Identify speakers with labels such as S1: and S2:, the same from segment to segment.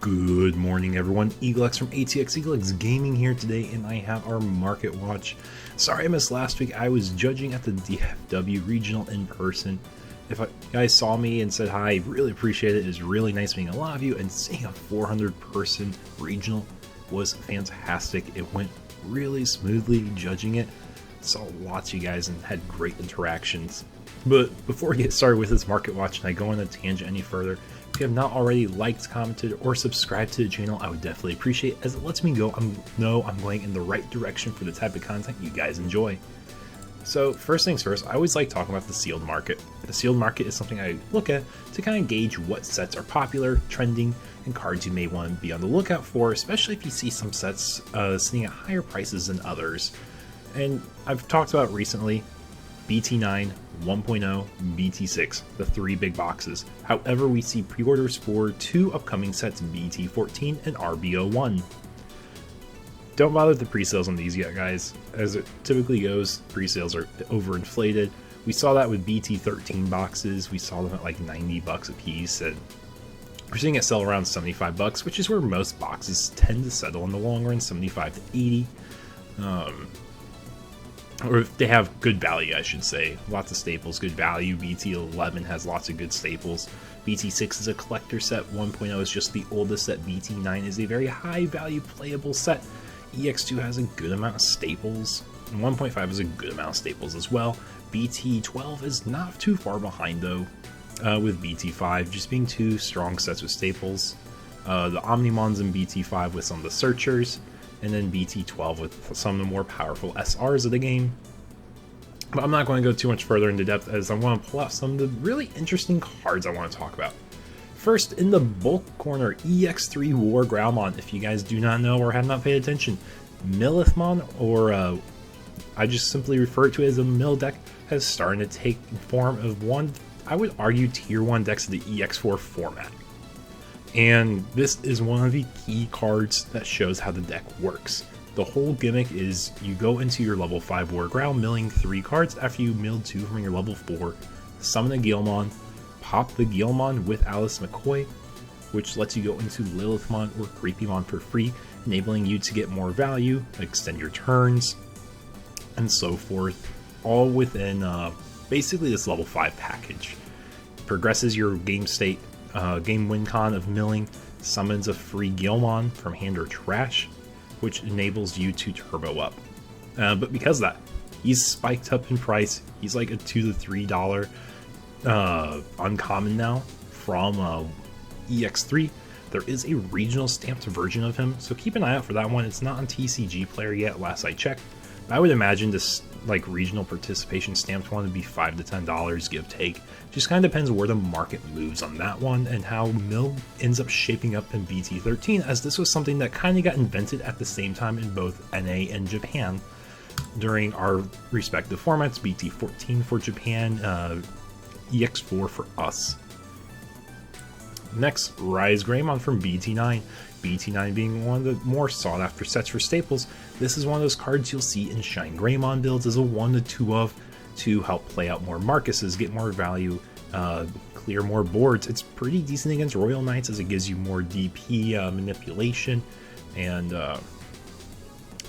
S1: Good morning, everyone. EagleX from ATX EagleX Gaming here today, and I have our market watch. Sorry I missed last week. I was judging at the DFW regional in person. If you guys saw me and said hi, I really appreciate it. It was really nice meeting a lot of you, and seeing a 400-person regional was fantastic. It went really smoothly. Judging it, saw lots of you guys and had great interactions. But before we get started with this market watch and I go on a tangent any further, if you have not already liked, commented, or subscribed to the channel, I would definitely appreciate it, as it lets me know I'm going in the right direction for the type of content you guys enjoy. So first things first, I always like talking about the sealed market. The sealed market is something I look at to kind of gauge what sets are popular, trending, and cards you may want to be on the lookout for, especially if you see some sets sitting at higher prices than others. And I've talked about recently BT9, 1.0, BT6, the three big boxes. However, we see pre-orders for two upcoming sets, BT14 and RBO1. Don't bother with the pre-sales on these yet, guys. As it typically goes, pre-sales are overinflated. We saw that with BT13 boxes. We saw them at like 90 bucks a piece, and we're seeing it sell around 75 bucks, which is where most boxes tend to settle in the long run, 75 to 80. Or if they have good value, I should say. Lots of staples, good value. BT11 has lots of good staples. BT6 is a collector set. 1.0 is just the oldest set. BT9 is a very high value playable set. EX2 has a good amount of staples. And 1.5 is a good amount of staples as well. BT12 is not too far behind though, with BT5 just being two strong sets with staples. The Omnimons in BT5 with some of the searchers, and then BT12 with some of the more powerful SRs of the game. But I'm not going to go too much further into depth, as I want to pull out some of the really interesting cards I want to talk about. First, in the bulk corner, EX3 War Greymon. If you guys do not know or have not paid attention, Millithmon, or I just simply refer to it as a mill deck, has started to take form of one, I would argue, tier 1 decks of the EX4 format. And this is one of the key cards that shows how the deck works. The whole gimmick is you go into your level 5 War Ground, milling 3 cards. After you mill 2 from your level 4, summon a Greymon, pop the Greymon with Alice McCoy, which lets you go into Lilithmon or Greymon for free, enabling you to get more value, extend your turns, and so forth, all within basically this level 5 package. Progresses your game state, game win con of milling, summons a free Greymon from hand or trash, which enables you to turbo up. But because of that, he's spiked up in price. He's like a $2 to $3 uncommon now from EX3. There is a regional stamped version of him, so keep an eye out for that one. It's not on TCG Player yet, last I checked. I would imagine this like regional participation stamped one would be $5 to $10, give take. Just kind of depends where the market moves on that one and how Mill ends up shaping up in BT13, as this was something that kind of got invented at the same time in both NA and Japan during our respective formats. BT14 for Japan, EX4 for us. Next, Rise Greymon from BT9. BT9 being one of the more sought after sets for staples. This is one of those cards you'll see in Shine Greymon builds as a 1 to 2 of to help play out more Marcuses, get more value, clear more boards. It's pretty decent against Royal Knights, as it gives you more DP manipulation and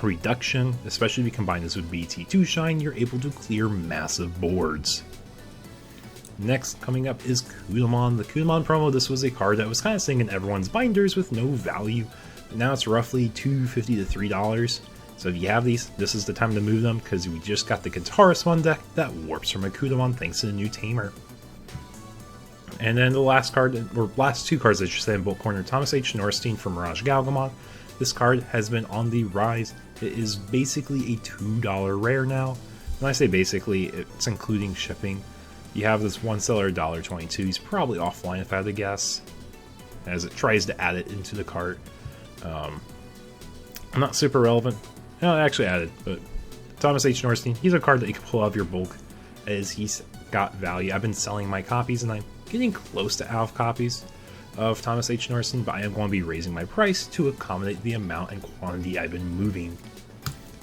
S1: reduction. Especially if you combine this with BT2 Shine, you're able to clear massive boards. Next, coming up is Lugamon. The Lugamon promo, this was a card that was kind of sitting in everyone's binders with no value, but now it's roughly $2.50 to $3. So if you have these, this is the time to move them, because we just got the Guitarist deck that warps from a Lugamon thanks to the new Tamer. And then the last card, or last two cards I should say in bulk corner, Thomas H. Norstein from Mirage Galgamon. This card has been on the rise. It is basically a $2 rare now. When I say basically, it's including shipping. You have this one seller $1.22. He's probably offline if I had to guess, as it tries to add it into the cart. Not super relevant. No, I actually added, but Thomas H. Norstein, he's a card that you can pull out of your bulk, as he's got value. I've been selling my copies, and I'm getting close to out of copies of Thomas H. Norstein, but I am going to be raising my price to accommodate the amount and quantity I've been moving.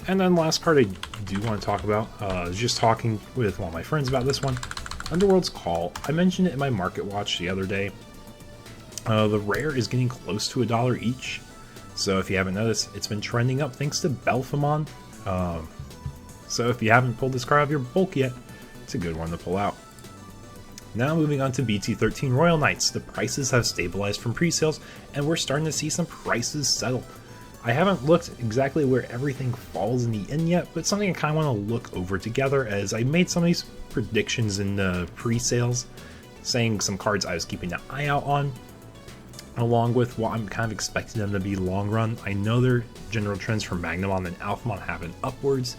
S1: And then last card I do want to talk about, I was just talking with one of my friends about this one. Underworld's Call. I mentioned it in my market watch the other day. The rare is getting close to $1 each. So if you haven't noticed, it's been trending up thanks to Millithmon. So if you haven't pulled this card out of your bulk yet, it's a good one to pull out. Now moving on to BT13 Royal Knights. The prices have stabilized from pre-sales, and we're starting to see some prices settle. I haven't looked exactly where everything falls in the end yet, but something I kind of want to look over together, as I made some of these predictions in the pre-sales, saying some cards I was keeping an eye out on, along with what I'm kind of expecting them to be long run. I know their general trends for Magnamon and Alphamon have been upwards.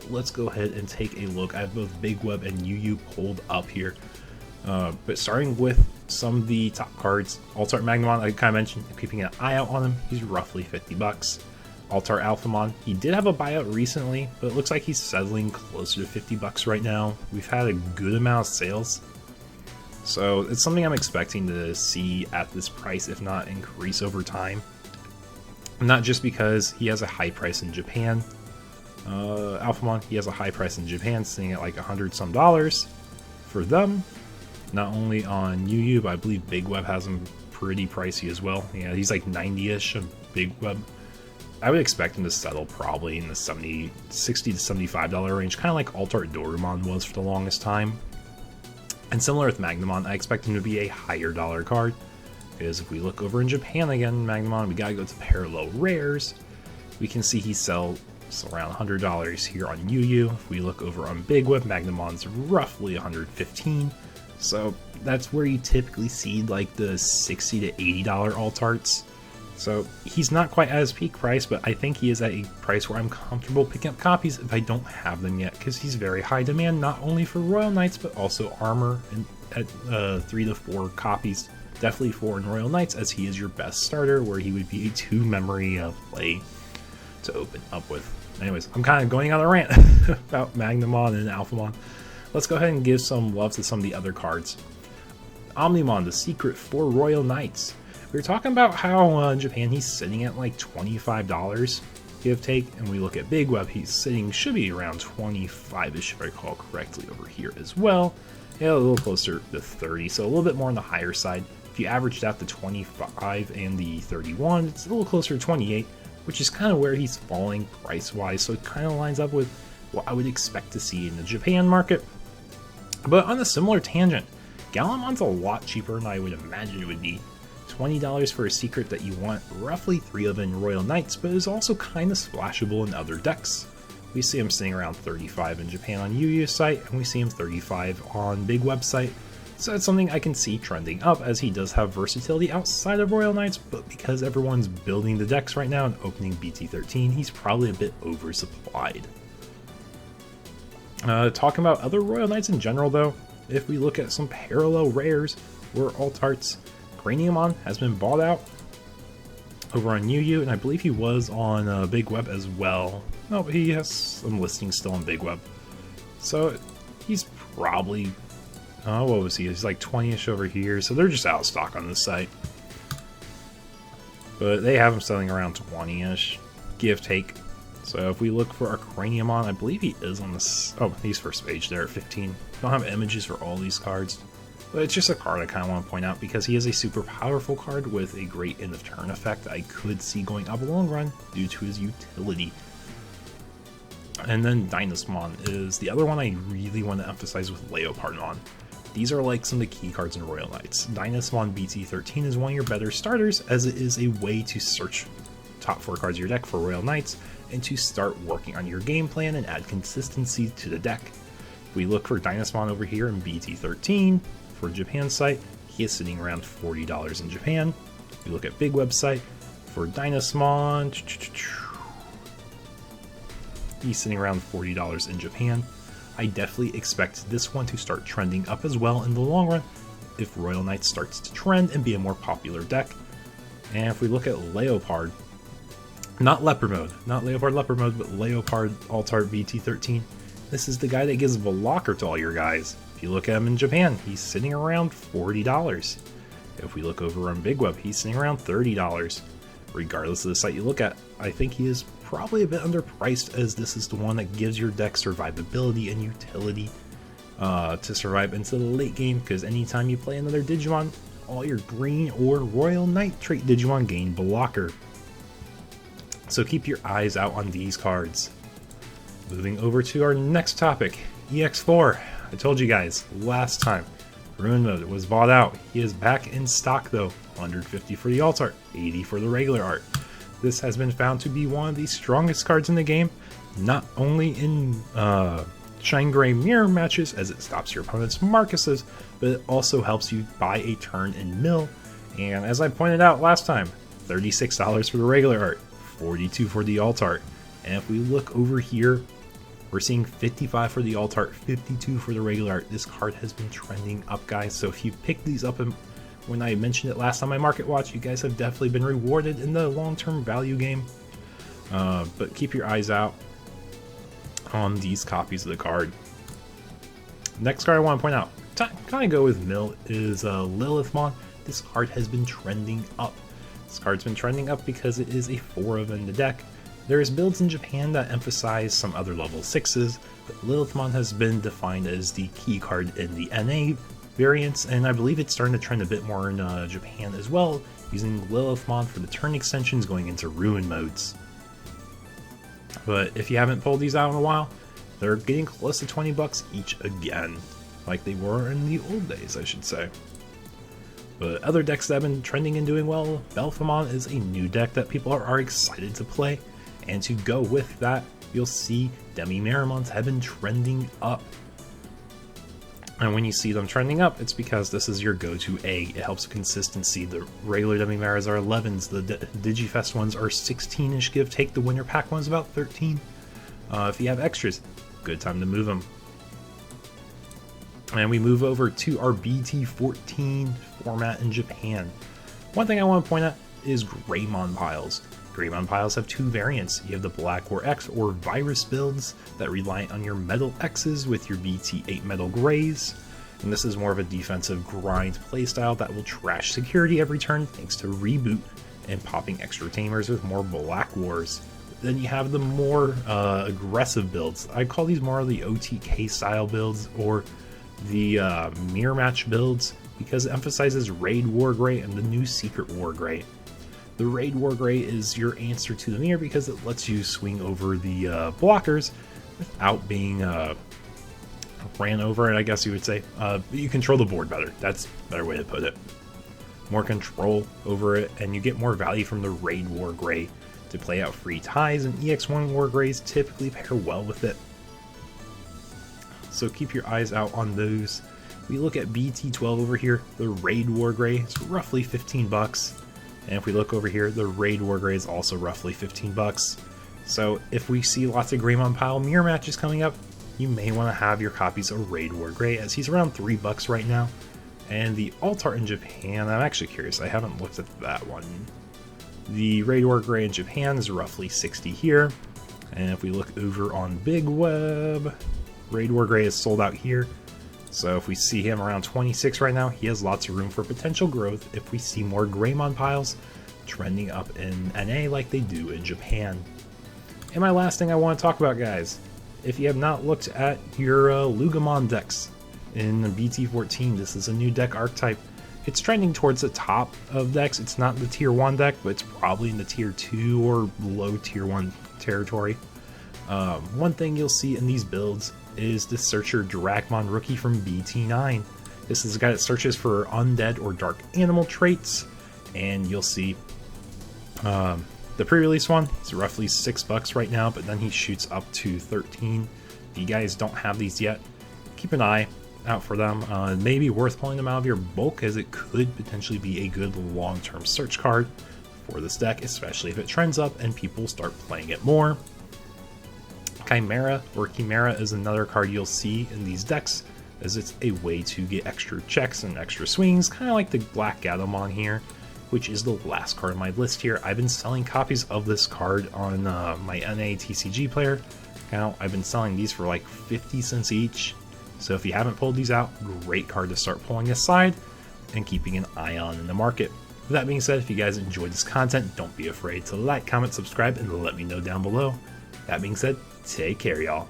S1: Let's go ahead and take a look. I have both Big Web and UU pulled up here. But starting with some of the top cards, Altar Magnamon, I kind of mentioned, I'm keeping an eye out on him. He's roughly 50 bucks. Altar Alphamon, he did have a buyout recently, but it looks like he's settling closer to 50 bucks right now. We've had a good amount of sales, so it's something I'm expecting to see at this price, if not increase over time. Not just because he has a high price in Japan. Alphamon, he has a high price in Japan, sitting at like $100 some for them. Not only on UU, but I believe Big Web has him pretty pricey as well. Yeah, he's like 90-ish on Big Web. I would expect him to settle probably in the $60 to $75 range, kind of like Altar Dorumon was for the longest time. And similar with Magnamon, I expect him to be a higher dollar card, because if we look over in Japan again, Magnamon, we gotta go to parallel rares. We can see he sells around $100 here on UU. If we look over on Big Web, Magnamon's roughly $115. So that's where you typically see like the $60 to $80 alt-arts. So he's not quite at his peak price, but I think he is at a price where I'm comfortable picking up copies if I don't have them yet, because he's very high demand, not only for Royal Knights, but also armor, and at 3 to 4 copies. Definitely 4 in Royal Knights, as he is your best starter, where he would be a 2 memory play to open up with. Anyways, I'm kind of going on a rant about Magnamon and Alphamon. Let's go ahead and give some love to some of the other cards. Omnimon, the secret for Royal Knights. We were talking about how in Japan he's sitting at like $25, give take, and we look at Big Web, he's sitting, should be around 25-ish if I recall correctly over here as well. Yeah, a little closer to 30, so a little bit more on the higher side. If you averaged out the 25 and the 31, it's a little closer to 28, which is kind of where he's falling price-wise, so it kind of lines up with what I would expect to see in the Japan market. But on a similar tangent, Galamon's a lot cheaper than I would imagine it would be. $20 for a secret that you want roughly 3 of in Royal Knights, but is also kind of splashable in other decks. We see him sitting around 35 in Japan on UU's site, and we see him 35 on Big website. So it's something I can see trending up, as he does have versatility outside of Royal Knights, but because everyone's building the decks right now and opening BT13, he's probably a bit oversupplied. Talking about other Royal Knights in general though, if we look at some parallel rares or alt-arts, Greymon has been bought out over on UU, and I believe he was on Big Web as well. No, but he has some listings still on Big Web. So he's probably, what was he? He's like 20-ish over here, so they're just out of stock on this site. But they have him selling around 20-ish, give take. So if we look for our Greymon, I believe he is on this. Oh, he's first page there at 15. Don't have images for all these cards, but it's just a card I kind of want to point out because he is a super powerful card with a great end of turn effect I could see going up a long run due to his utility. And then Dynasmon is the other one I really want to emphasize with Leopardmon. These are like some of the key cards in Royal Knights. Dynasmon BT13 is one of your better starters, as it is a way to search top 4 cards of your deck for Royal Knights and to start working on your game plan and add consistency to the deck. If we look for Dynasmon over here in BT13 for Japan site, he is sitting around $40 in Japan. If we look at Big website for Dynasmon, he's sitting around $40 in Japan. I definitely expect this one to start trending up as well in the long run if Royal Knights starts to trend and be a more popular deck. And if we look at Leopard, not Leopard mode, not Leopard Leopard mode, but Leopard Altart BT13, this is the guy that gives Velocker to all your guys. If you look at him in Japan, he's sitting around $40. If we look over on Big Web, he's sitting around $30. Regardless of the site you look at, I think he is probably a bit underpriced, as this is the one that gives your deck survivability and utility to survive into the late game, because anytime you play another Digimon, all your green or Royal Knight trait Digimon gain blocker. So keep your eyes out on these cards. Moving over to our next topic, EX4. I told you guys last time, Ruin Mode was bought out. He is back in stock though, 150 for the alt art, 80 for the regular art. This has been found to be one of the strongest cards in the game, not only in Shine Gray mirror matches as it stops your opponent's Marcuses, but it also helps you buy a turn in mill. And as I pointed out last time, $36 for the regular art, $42 for the alt art. And if we look over here, we're seeing $55 for the alt art, $52 for the regular art. This card has been trending up, guys. So if you pick these up, and when I mentioned it last time I market watch, you guys have definitely been rewarded in the long-term value game. But keep your eyes out on these copies of the card. Next card I want to point out, kind of go with mill, is Lilithmon. This card has been trending up. This card's been trending up because it is a 4 in the deck. There's builds in Japan that emphasize some other level 6s, but Lilithmon has been defined as the key card in the NA variants, and I believe it's starting to trend a bit more in Japan as well, using Lilithmon for the turn extensions going into Ruin modes. But if you haven't pulled these out in a while, they're getting close to 20 bucks each again, like they were in the old days, I should say. But other decks that have been trending and doing well, Millithmon is a new deck that people are excited to play. And to go with that, you'll see Demi-Meramons have been trending up. And when you see them trending up, it's because this is your go-to egg. It helps consistency. The regular Demi-Meras are 11s, the Digifest ones are 16-ish give take, the winter pack one's about 13. If you have extras, good time to move them. And we move over to our BT14 format in Japan. One thing I want to point out is Greymon piles. Greymon piles have two variants. You have the Black War X or Virus builds that rely on your Metal X's with your BT8 Metal Grays. And this is more of a defensive grind playstyle that will trash security every turn thanks to Reboot and popping extra tamers with more Black Wars. Then you have the more aggressive builds. I call these more of the OTK style builds or the mirror match builds because it emphasizes Raid War Gray and the new Secret War Gray. The Raid War Gray is your answer to the mirror because it lets you swing over the blockers without being ran over, I guess you would say. You control the board better. That's a better way to put it. More control over it, and you get more value from the Raid War Gray to play out free ties, and EX1 War Grays typically pair well with it. So keep your eyes out on those. We look at BT12 over here, the Raid War Gray is roughly 15 bucks. And if we look over here, the Raid War Gray is also roughly 15 bucks. So if we see lots of Greymon pile mirror matches coming up, you may want to have your copies of Raid War Gray, as he's around 3 bucks right now. And the alt art in Japan, I'm actually curious, I haven't looked at that one. The Raid War Gray in Japan is roughly 60 here. And if we look over on Big Web, Raid War Gray is sold out here. So if we see him around 26 right now, he has lots of room for potential growth if we see more Greymon piles trending up in NA like they do in Japan. And my last thing I want to talk about, guys, if you have not looked at your Lugamon decks in the BT14, this is a new deck archetype. It's trending towards the top of decks. It's not the tier 1 deck, but it's probably in the tier 2 or below tier 1 territory. One thing you'll see in these builds is the Searcher Dragmon rookie from BT9. This is a guy that searches for undead or dark animal traits, and you'll see the pre-release one is roughly 6 bucks right now, but then he shoots up to 13. If you guys don't have these yet, keep an eye out for them. It may be worth pulling them out of your bulk, as it could potentially be a good long-term search card for this deck, especially if it trends up and people start playing it more. Chimera or Chimera is another card you'll see in these decks, as it's a way to get extra checks and extra swings, kind of like the Black Gatomon here, which is the last card on my list here. I've been selling copies of this card on my NA TCG player account. I've been selling these for like 50 cents each, so if you haven't pulled these out, great card to start pulling aside and keeping an eye on in the market. With that being said, if you guys enjoyed this content, don't be afraid to like, comment, subscribe, and let me know down below. That being said, take care, y'all.